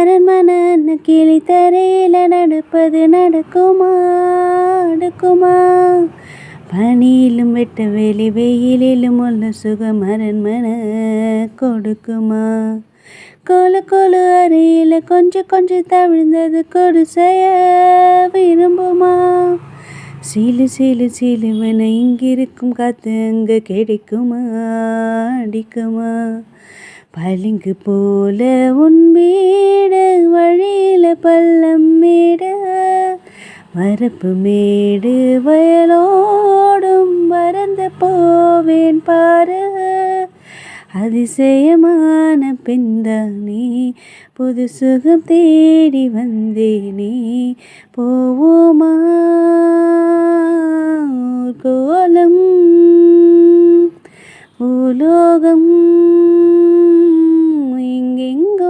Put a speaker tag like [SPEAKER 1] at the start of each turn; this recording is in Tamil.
[SPEAKER 1] அரண்மனை கிளி தரையில நடப்பது நடக்குமா நடக்குமா? பனியிலும் வெட்ட வெளி வெயிலிலும் உள்ள சுகம் அரண்மனை கொடுக்குமா? கொலு கொலு அறையில் கொஞ்சம் கொஞ்சம் தவிழ்ந்தது கொடுசைய விரும்புமா? சிலு சிலு சிலுவன இங்கிருக்கும் காத்து அங்கே கிடைக்குமா அடிக்குமா? பளிங்கு போல உன் வீடு வழியில் பள்ளம் மேடு வரப்பு மேடு வயலோடும் மறந்து போவேன் பாரு. அதிசயமான பெண்தானே புது சுகம் தேடி வந்தேனே போவோமா கோலம் பூலோகம் எங்கெங்கும்